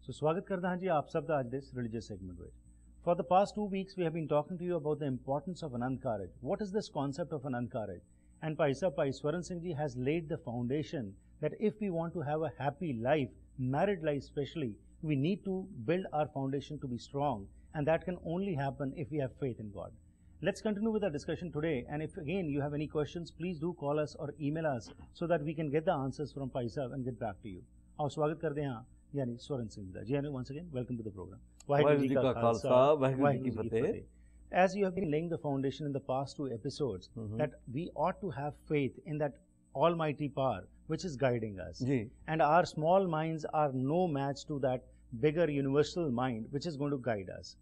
So स्वागत करता हाँ जी आप सब दा आज this religious segment with. For the past 2 weeks we have been talking to you about the importance of Anand Karaj. What is this concept of Anand Karaj? And Pai Swaran Singh ji has laid the foundation that if we want to have a happy life, married life especially, we need to build our foundation to be strong, and that can only happen if we have faith in God. Let's continue with our discussion today, and if again you have any questions, please do call us or email us so that we can get the answers from Pai Sahab and get back to you. और स्वागत करते हैं यानी स्वरण सिंह जी यानी once again welcome to the program. Waheguru ji का खालसा वाहिगुरू जी की फतेह. As you have been laying the foundation in the past 2 episodes that we ought to have faith in that almighty power which is guiding us. Ji. And our small minds are no match to that bigger universal mind which is going to guide us.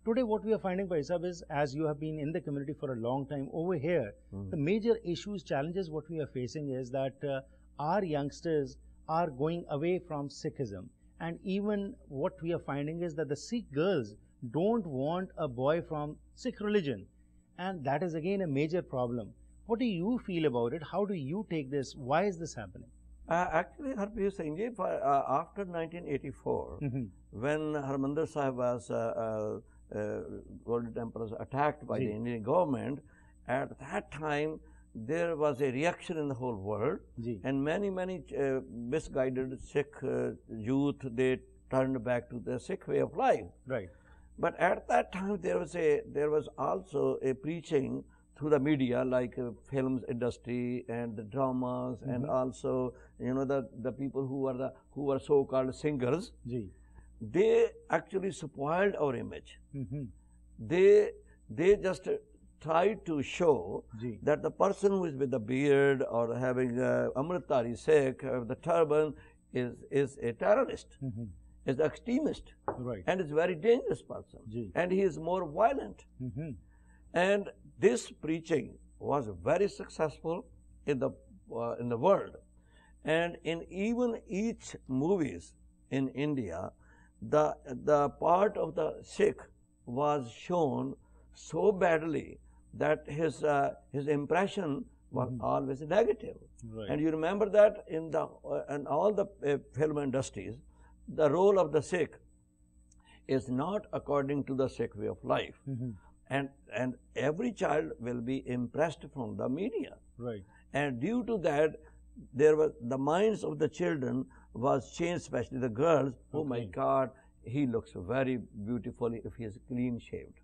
Today what we are finding, Bhai Sahab, is as you have been in the community for a long time over here, the major issues, challenges what we are facing is that our youngsters are going away from Sikhism, and even what we are finding is that the Sikh girls don't want a boy from Sikh religion, and that is again a major problem. What do you feel about it? How do you take this? Why is this happening? Actually, Harpreet Singh ji, after 1984, when Harmandir Sahib was Golden Temple was attacked by the Indian government, at that time there was a reaction in the whole world, and many misguided Sikh youth, they turned back to the Sikh way of life. Right. But at that time there was also a preaching through the media, like films industry and the dramas, and also the people who were so-called singers. They actually spoiled our image. They just tried to show that the person who is with the beard or having Amritdhari Sikh, the turban, is a terrorist, is an extremist, and is a very dangerous person, and he is more violent. And this preaching was very successful in the world, and in even each movies in India, the part of the Sikh was shown so badly that his impression was always negative. And you remember that in all the film industries, the role of the Sikh is not according to the Sikh way of life. And every child will be impressed from the media. And due to that, the minds of the children was changed, especially the girls. Oh my God, he looks very beautiful if he is clean shaved.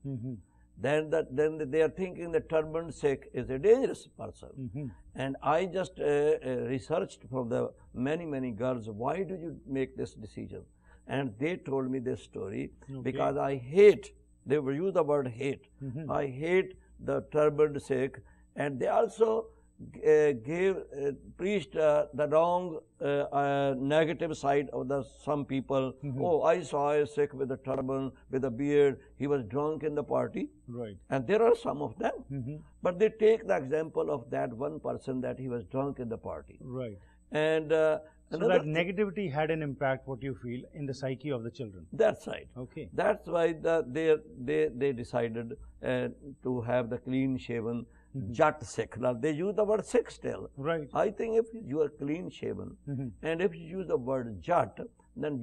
Then they are thinking the turban Sikh is a dangerous person. And I just researched from the many girls, why do you make this decision? And they told me this story because I hate, they will use the word hate. I hate the turban Sikh, and they also preached the wrong negative side of some people. Oh, I saw a Sikh with a turban, with a beard, he was drunk in the party. And there are some of them. But they take the example of that one person that he was drunk in the party. And so that negativity had an impact, what you feel, in the psyche of the children. That's right. That's why they decided to have the clean shaven Jat Sikh. Now they use the word Sikh still. I think if you are clean shaven and if you use the word Jat, then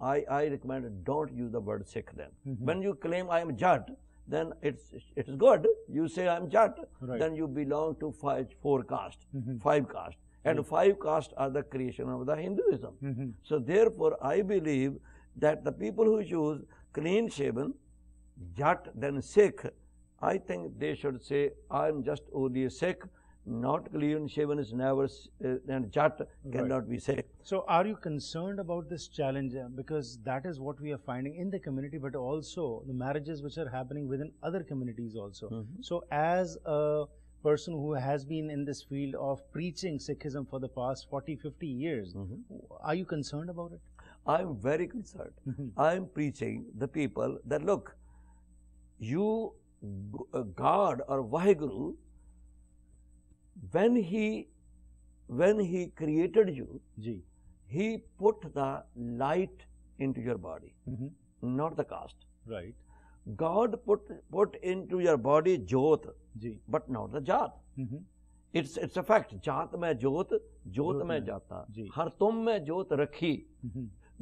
I recommend don't use the word Sikh then. When you claim I am Jat, then it's good. You say I am Jat, then you belong to five castes. And 5 castes are the creation of the Hinduism. So therefore I believe that the people who choose clean shaven, Jat, then Sikh, I think they should say, I am just only a Sikh, not clean shaven is never, and Jat cannot be Sikh. So are you concerned about this challenge? Because that is what we are finding in the community, but also the marriages which are happening within other communities also. So as a person who has been in this field of preaching Sikhism for the past 40-50 years, are you concerned about it? I am very concerned. I am preaching the people that look, you God or Vaheguru, when he created you, he put the light into your body, not the caste. God put into your body Jot, but not the Jat. It's a fact. Jat mein Jot mein Jata. Har tum mein Jot rakhi.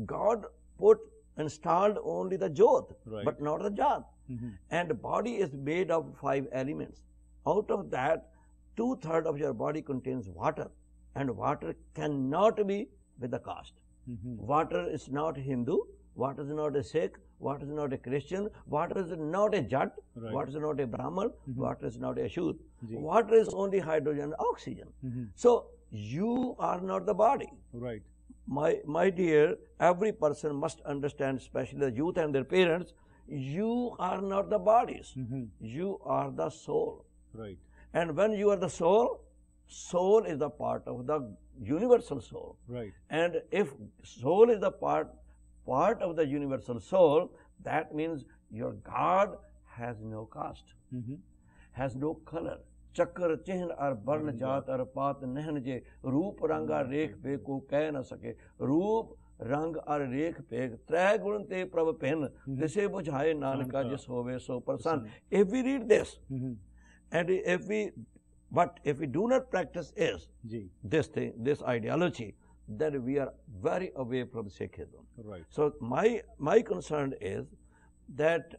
God put installed only the Jyot, Right. but not the Jat. Mhm. And the body is made of 5 elements. Out of that, 2/3 of your body contains water, and water cannot be with the caste. Mhm. Water is not Hindu, water is not a Sikh, water is not a Christian, water is not a Jat, Right. water is not a Brahman, water is not a Shud. Ji. Water is only hydrogen and oxygen. Mhm. So you are not the body. Right. My dear, every person must understand, especially the youth and their parents, you are not the bodies. Mhm. You are the soul. Right. And when you are the soul, soul is the part of the universal soul. Right. And if soul is the part of the universal soul, that means your God has no caste, Mhm. has no color. Chakra chihn ar barn jaat ar paat nehn je, roop ranga rekh pe ko keh na sake, roop rang ar rekh pe trai gun te prabh pen, dise bujhaye nanaka jis hove so prasann. If we read this, Mhm. and if we do not practice Ji. this thing, this ideology, then we are very away from Sikhism. Right. So my concern is that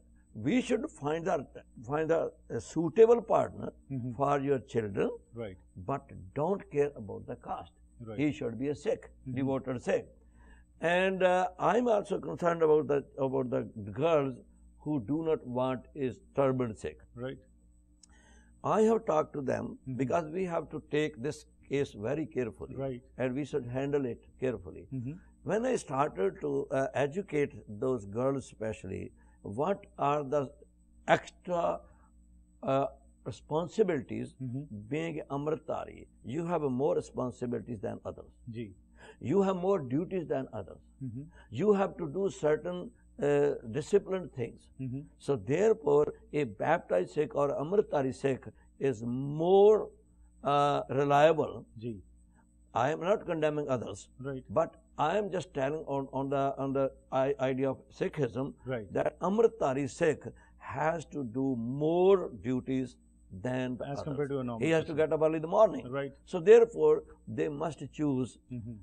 we should find a suitable partner Mhm. for your children, Right. but don't care about the caste. Right. He should be a Sikh, devoted Sikh. And I'm also concerned about the girls who do not want is turban Sikh. Right. I have talked to them because we have to take this case very carefully, Right. and we should handle it carefully. Mhm. When I started to educate those girls, especially, what are the extra responsibilities Mhm. being Amritari? You have more responsibilities than others. Ji. You have more duties than others. Mhm. You have to do certain disciplined things. Mhm. So therefore, a baptized Sikh or Amritari Sikh is more reliable. Ji. I am not condemning others, Right. but I am just telling on the idea of Sikhism Right. that Amritari Sikh has to do more duties than the As others. compared to a normal He has to person. get up early in the morning. Right. So therefore, they must choose Mhm.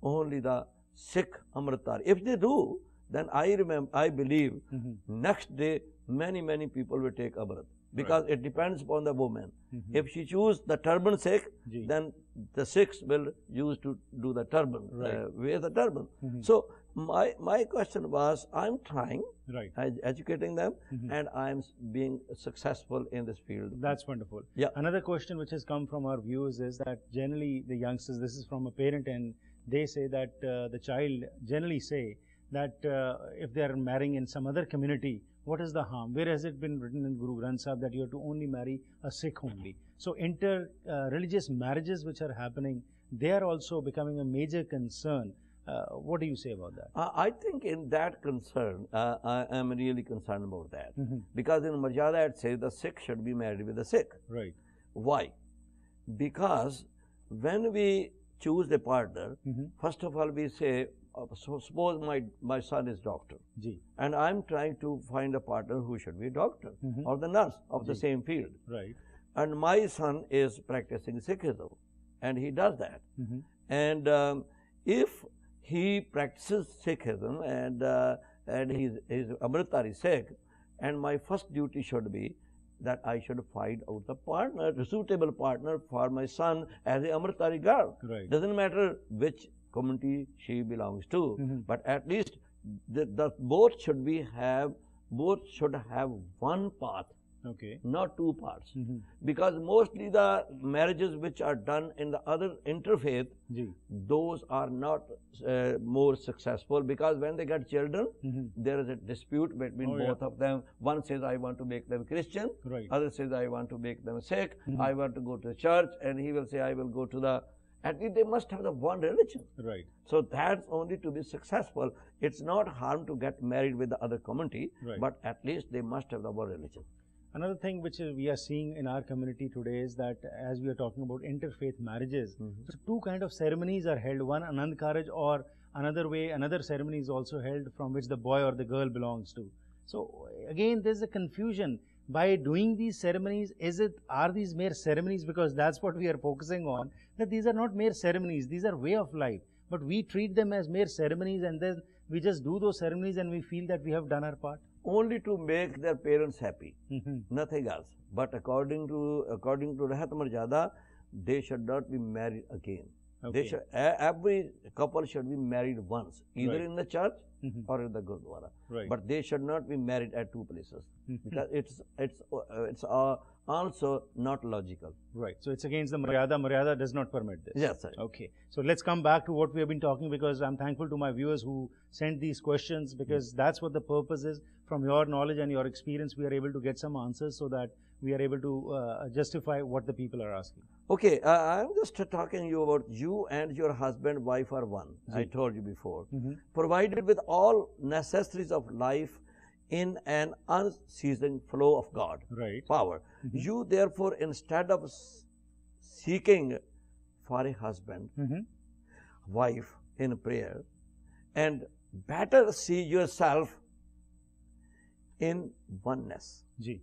only the Sikh Amritari. If they do, then I believe Mhm. next day many people will take Amrit, because it depends upon the woman. Mhm. If she choose the turban Sikh, Ji. then the Sikhs will use to do the turban, Right. wear the turban. Mhm. So my question was, I'm trying, Right. educating them, Mhm. and I'm being successful in this field. That's wonderful. Yeah. Another question which has come from our viewers is that generally the youngsters, this is from a parent, and they say that the child generally say that if they are marrying in some other community, what is the harm? Where has it been written in Guru Granth Sahib that you have to only marry a Sikh only? So inter-religious marriages which are happening, they are also becoming a major concern. What do you say about that? I think in that concern, I am really concerned about that. Mhm. Because in Maryada it says the Sikh should be married with a Sikh. Right. Why? Because when we choose a partner, Mhm. first of all we say, so suppose my son is doctor, Ji. and I'm trying to find a partner who should be doctor Mhm. or the nurse of the Ji. same field. Right. And my son is practicing Sikhism, and he does that. Mhm. And if he practices Sikhism and he's Amritari Sikh, and my first duty should be that I should find out the partner, the suitable partner for my son as a Amritari girl. Right. Doesn't matter which community she belongs to, Mhm. but at least both should have one path, Okay. not two paths. Mhm. Because mostly the marriages which are done in the other interfaith, Ji. those are not more successful, because when they get children, Mhm. there is a dispute between Oh, yeah. both of them. One says, I want to make them Christian. Right. Other says, I want to make them Sikh. Mhm. I want to go to the church. And he will say, I will go to the... At least they must have the one religion. Right. So that's only to be successful. It's not harm to get married with the other community, Right. but at least they must have the one religion. Another thing which we are seeing in our community today is that as we are talking about interfaith marriages, so two kind of ceremonies are held. One Anand Karaj, or another ceremony is also held from which the boy or the girl belongs to. So again, there's a confusion. By doing these ceremonies, are these mere ceremonies? Because that's what we are focusing on, that these are not mere ceremonies, these are way of life. But we treat them as mere ceremonies, and then we just do those ceremonies and we feel that we have done our part? Only to make their parents happy, Mhm. nothing else. But according to Rahat Marjada, they should not be married again. Okay. They should, every couple should be married once, either Right. in the church Mhm. or in the Gurdwara. Right. But they should not be married at two places Mhm. because it's also not logical. Right. So it's against the Maryada. Maryada does not permit this. Yes, sir. Okay. So let's come back to what we have been talking, because I'm thankful to my viewers who sent these questions, because that's what the purpose is. From your knowledge and your experience, we are able to get some answers so that we are able to justify what the people are asking. Okay, I'm just talking you about you and your husband, wife are one. I Ji. told you before. Mhm. Provided with all necessaries of life in an unceasing flow of God Right. power. You therefore, instead of seeking for a husband, Mhm. wife in prayer, and better see yourself in oneness Ji.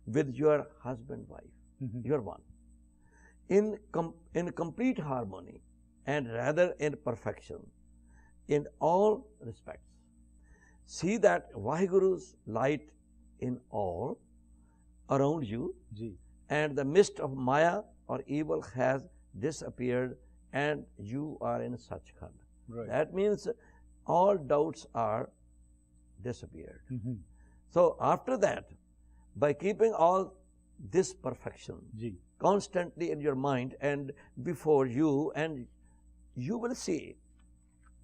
with your husband, wife. Mhm. You are one. In complete harmony and rather in perfection in all respects. See that Vaheguru's light in all around you, Ji. and the mist of Maya or evil has disappeared and you are in Sachkhand. Right. That means all doubts are disappeared. Mhm. So after that, by keeping all this perfection Ji. constantly in your mind and before you, and you will see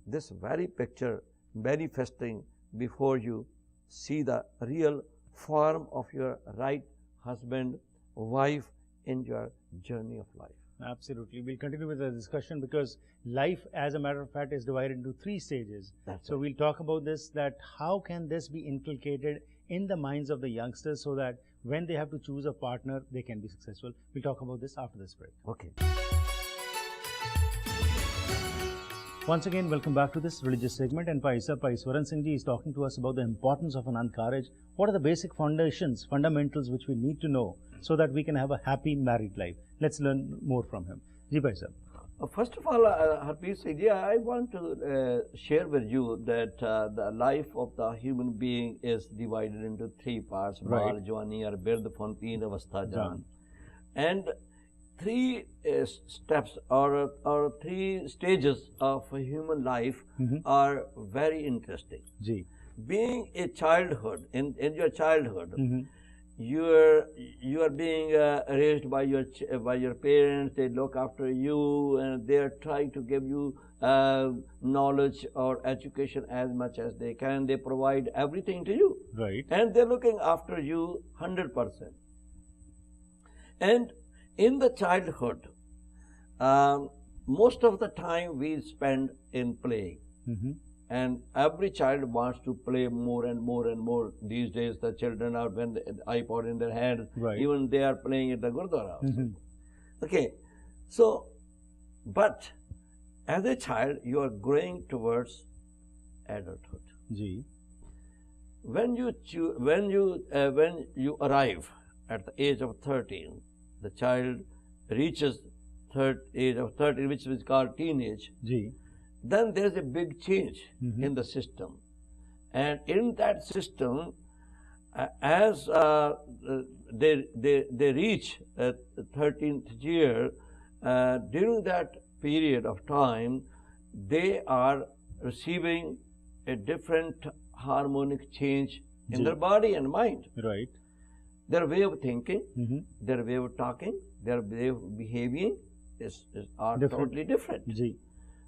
this very picture manifesting before you. See the real form of your right husband, wife in your journey of life. Absolutely. We'll continue with the discussion, because life, as a matter of fact, is divided into 3 stages. That's So right. we'll talk about this, that how can this be inculcated in the minds of the youngsters so that when they have to choose a partner, they can be successful. We'll talk about this after this break. Okay. Once again, welcome back to this religious segment, and Pai Swaran Singh Ji is talking to us about the importance of Anand Karaj. What are the basic fundamentals which we need to know so that we can have a happy married life? Let's learn more from him. Ji Pai Sahab. First of all, Harpreet Singh ji, I want to share with you that the life of the human being is divided into 3 parts: Right. Baal, Jawani, or Bird, Fonpeen, Avastha, Jaan. Jaan. And 3 steps or 3 stages of human life Mhm. are very interesting. Ji. Being a childhood, in your childhood, Mhm. you are being raised by your parents. They look after you and they are trying to give you knowledge or education as much as they can. They provide everything to you, Right. and they're looking after you 100%. And in the childhood, most of the time we spend in playing. Mhm. And every child wants to play more and more and more. These days, the children are, when the iPod in their hand, Right. even they are playing at the Gurdwara also. Mhm. Okay, so, but as a child, you are growing towards adulthood. Ji. When you arrive at the age of 13, the child reaches age of 13, which is called teenage. Ji. Then there is a big change Mhm. in the system. And in that system, as they reach the 13th year, during that period of time, they are receiving a different harmonic change in Ji. their body and mind. Right. Their way of thinking, Mhm. their way of talking, their way of behaving are Different. totally different. Ji.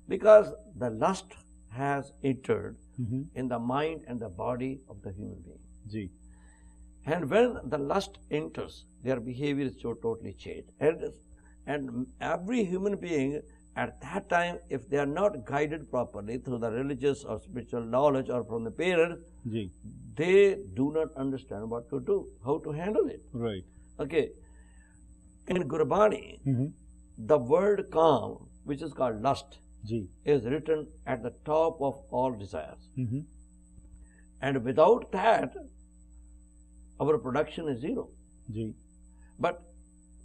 Because the lust has entered Mhm. in the mind and the body of the human being. Ji. And when the lust enters, their behavior is so totally changed. And every human being at that time, if they are not guided properly through the religious or spiritual knowledge or from the parents, Ji. they do not understand what to do, how to handle it. Right. Okay. In Gurbani, Mhm. the word calm, which is called lust, Ji. is written at the top of all desires. Mhm. And without that, our production is 0. Ji. But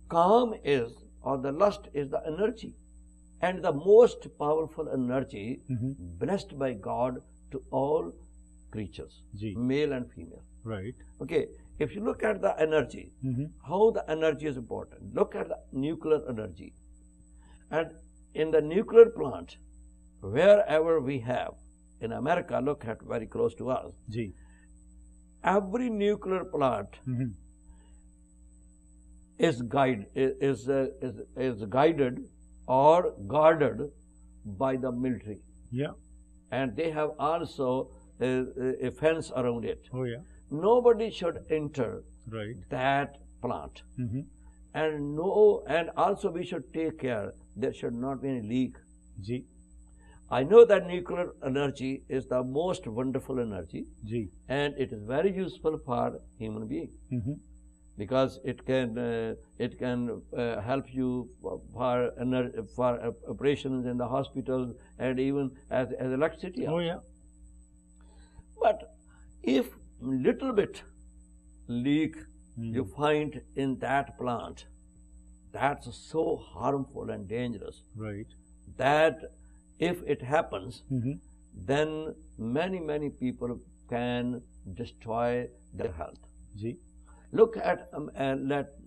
calm is, or the lust is the energy, and the most powerful energy Mhm. blessed by God to all creatures, Ji. male and female. Right. Okay, if you look at the energy, how the energy is important, look at the nuclear energy. And in the nuclear plant, wherever we have, in America, look at very close to us, Ji. every nuclear plant is guided or guarded by the military. Yeah. And they have also a fence around it. Oh, yeah. Nobody should enter Right. that plant. And also we should take care there should not be any leak. Ji. I know that nuclear energy is the most wonderful energy, Ji. and it is very useful for human being because it can help you for operations in the hospitals and even as electricity. Oh, yeah. But if little bit leak you find in that plant, that's so harmful and dangerous. Right. That if it happens, then many people can destroy their health. Ji. Look at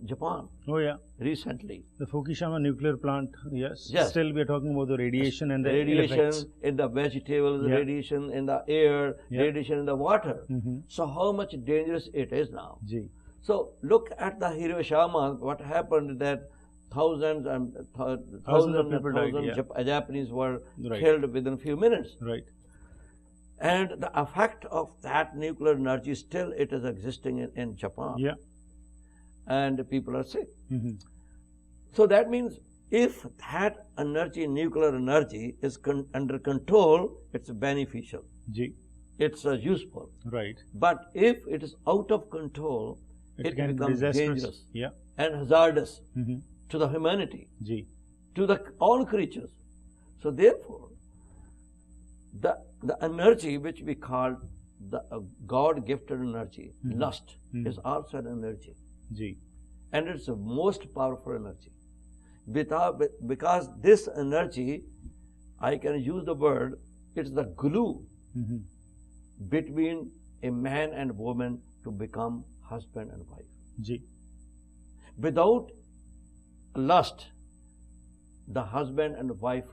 Japan Oh, yeah. recently. The Fukushima nuclear plant, yes. Yes. Still, we are talking about the radiation and the ill Radiation effects. in the vegetables, Yeah. radiation in the air, Yeah. radiation in the water. So how much dangerous it is now. Ji. So look at the Hiroshima, what happened that thousands and thousands Japanese were killed within a few minutes. Right. And the effect of that nuclear energy still it is existing in Japan. Yeah. And people are sick. So that means if that energy, nuclear energy, is under control, it's beneficial. Ji. It's useful. Right. But if it is out of control, it can be becomes disastrous. dangerous Yeah. and hazardous to the humanity, Ji. to the all creatures. So therefore, the energy which we call the God-gifted energy, lust, is also an energy. Ji. And it's the most powerful energy. Because this energy, I can use the word, it's the glue between a man and woman to become husband and wife. Ji. Without lust, the husband and wife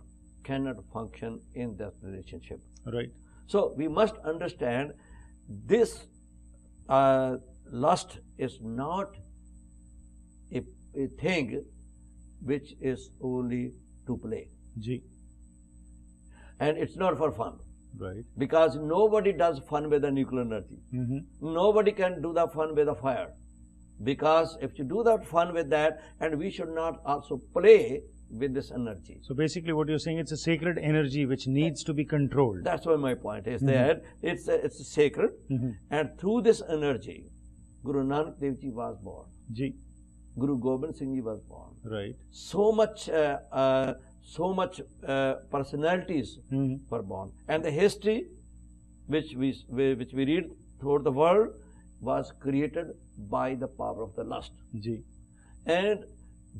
cannot function in that relationship. Right. So we must understand this lust is not a thing which is only to play. Ji. And it's not for fun. Right. Because nobody does fun with the nuclear energy. Nobody can do the fun with the fire. Because if you do that fun with that, and we should not also play with this energy. So basically what you're saying, it's a sacred energy which needs to be controlled. That's why my point is that it's sacred. And through this energy, Guru Nanak Dev Ji was born. Ji. Guru Gobind Singh Ji was born. Right. So much personalities were born. And the history which we read throughout the world was created by the power of the lust. Ji. And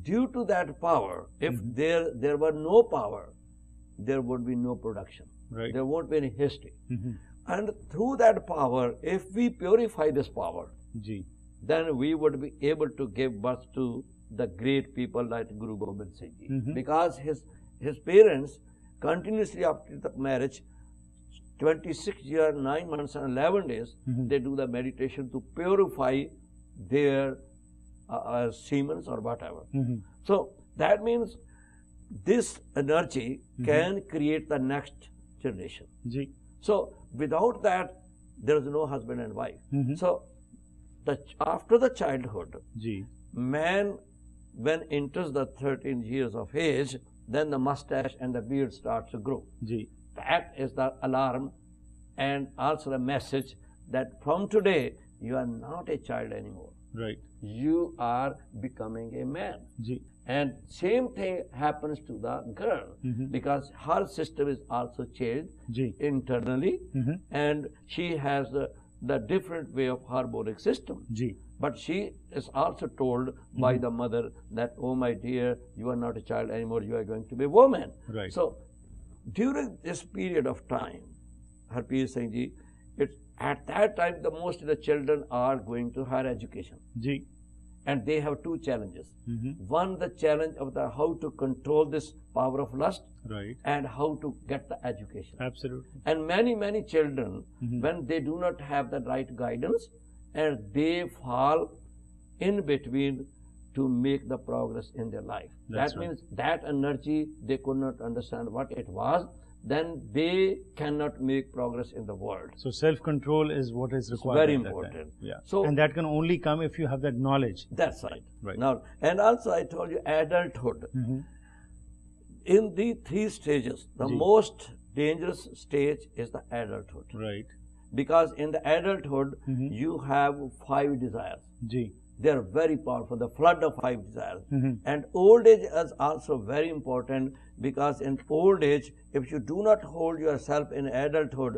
due to that power, if there were no power, there would be no production. Right. There won't be any history. And through that power, if we purify this power, Ji. then we would be able to give birth to the great people like Guru Gobind Singh Ji. Because his parents continuously after the marriage, 26 years, 9 months and 11 days, they do the meditation to purify their semen or whatever. So that means this energy can create the next generation. Ji. So without that, there is no husband and wife. So after the childhood, Ji. man when enters the 13 years of age, then the mustache and the beard starts to grow. Ji. That is the alarm and also the message that from today you are not a child anymore. Right. You are becoming a man. Ji. And same thing happens to the girl because her system is also changed Ji. internally and she has the different way of harmonic system. Ji. But she is also told by the mother that, oh my dear, you are not a child anymore, you are going to be a woman. Right. So during this period of time, Harpreet Singh ji, it's at that time most of the children are going to higher education. Ji. And they have two challenges. One, the challenge of the how to control this power of lust, Right. and how to get the education. Absolutely. And many children, when they do not have the right guidance, and they fall in between to make the progress in their life. That's that right. means that energy they could not understand what it was, then they cannot make progress in the world. So self-control is what is required. Very at that important. time. Yeah. So- and that can only come if you have that knowledge. That's right. Right. Now, and also I told you adulthood. In the three stages, the Ji. most dangerous stage is the adulthood. Right. Because in the adulthood, you have 5 desires. Ji. They are very powerful, the flood of 5 desires. And old age is also very important, because in old age, if you do not hold yourself in adulthood,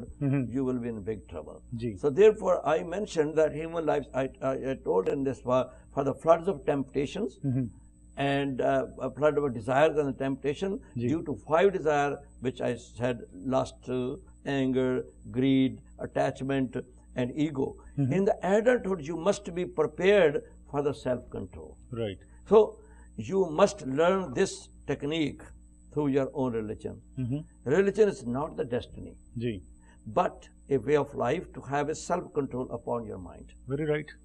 you will be in big trouble. Ji. So therefore, I mentioned that human life, I told in this for the floods of temptations, and a flood of desires and temptation, Ji. due to 5 desires, which I said: lust, anger, greed, attachment, and ego. In the adulthood, you must be prepared for the self-control. Right. So you must learn this technique through your own religion. Religion is not the destiny, ji. but a way of life to have a self-control upon your mind. Very right.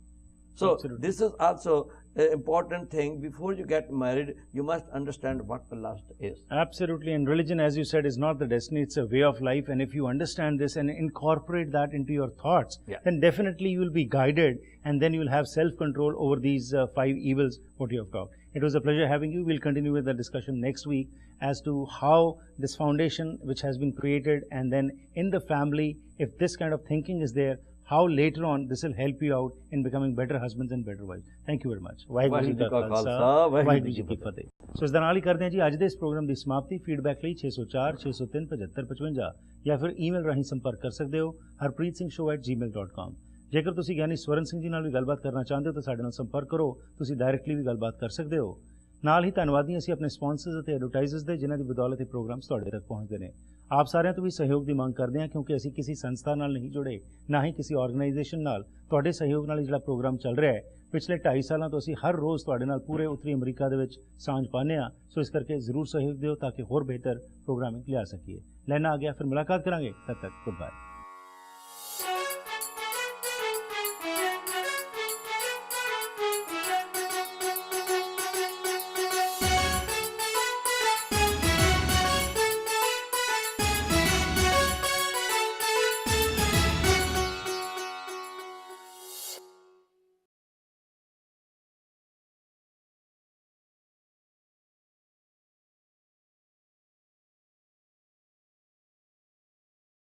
So Absolutely. this is also an important thing. Before you get married, you must understand what the lust is. Absolutely. And religion, as you said, is not the destiny, it's a way of life. And if you understand this and incorporate that into your thoughts, Yeah. then definitely you will be guided, and then you will have self-control over these 5 evils, what you have talked. It was a pleasure having you. We'll continue with the discussion next week as to how this foundation which has been created, and then in the family, if this kind of thinking is there, how later on this will help you out in becoming better husbands and better wives. Thank you very much. Waheguru ji ਕਾ ਖਾਲਸਾ, ਵਾਹਿਗੁਰੂ ਜੀ ਕੀ ਫਤਿਹ। ਸੋ ਇਸ ਦੇ ਨਾਲ ਹੀ ਕਰਦੇ ਹਾਂ ਜੀ ਅੱਜ ਦੇ ਇਸ ਪ੍ਰੋਗਰਾਮ ਦੀ ਸਮਾਪਤੀ। ਫੀਡਬੈਕ ਲਈ 604 603 7555 ਜਾਂ ਫਿਰ ਈਮੇਲ ਰਾਹੀਂ ਸੰਪਰਕ ਕਰ ਸਕਦੇ ਹੋ harpreetsingh@gmail.com। ਜੇਕਰ ਤੁਸੀਂ ਗਿਆਨੀ ਸਵਰਨ ਸਿੰਘ ਜੀ ਨਾਲ ਵੀ ਗੱਲਬਾਤ ਕਰਨਾ ਚਾਹੁੰਦੇ ਹੋ ਤਾਂ ਸਾਡੇ ਨਾਲ ਸੰਪਰਕ ਕਰੋ। ਤੁਸੀਂ ਡਾਇਰੈਕਟਲੀ ਵੀ ਗੱਲਬਾਤ ਕਰ ਸਕਦੇ ਹੋ। ਨਾਲ ਹੀ ਧੰਨਵਾਦੀ ਅਸੀਂ ਆਪਣੇ ਸਪਾਂਸਰਸ ਅਤੇ ਐਡਵਰਟਾਈਜ਼ਰਸ ਦੇ, ਜਿਨ੍ਹਾਂ ਦੀ ਬਦੌਲਤ ਇਹ ਪ੍ਰੋਗਰਾਮਸ ਤੁਹਾਡੇ ਤੱਕ ਪਹੁੰਚਦੇ ਨੇ। ਆਪ ਸਾਰਿਆਂ ਤੋਂ ਵੀ ਸਹਿਯੋਗ ਦੀ ਮੰਗ ਕਰਦੇ ਹਾਂ, ਕਿਉਂਕਿ ਅਸੀਂ ਕਿਸੇ ਸੰਸਥਾ ਨਾਲ ਨਹੀਂ ਜੁੜੇ, ਨਾ ਹੀ ਕਿਸੇ ਆਰਗੇਨਾਈਜੇਸ਼ਨ ਨਾਲ। ਤੁਹਾਡੇ ਸਹਿਯੋਗ ਨਾਲ ਜਿਹੜਾ ਪ੍ਰੋਗਰਾਮ ਚੱਲ ਰਿਹਾ ਹੈ, ਪਿਛਲੇ 2.5 ਸਾਲਾਂ ਤੋਂ ਅਸੀਂ ਹਰ ਰੋਜ਼ ਤੁਹਾਡੇ ਨਾਲ ਪੂਰੇ ਉੱਤਰੀ ਅਮਰੀਕਾ ਦੇ ਵਿੱਚ ਸਾਂਝ ਪਾਉਂਦੇ ਹਾਂ। ਸੋ ਇਸ ਕਰਕੇ ਜ਼ਰੂਰ ਸਹਿਯੋਗ ਦਿਓ ਤਾਂ ਕਿ ਹੋਰ ਬਿਹਤਰ ਪ੍ਰੋਗਰਾਮਿੰਗ ਲਿਆ ਸਕੀਏ। ਲੈਣਾ ਆ ਗਿਆ, ਫਿਰ ਮੁਲਾਕਾਤ ਕਰਾਂਗੇ। ਤਦ ਤੱਕ ਗੁੱਡ ਬਾਏ।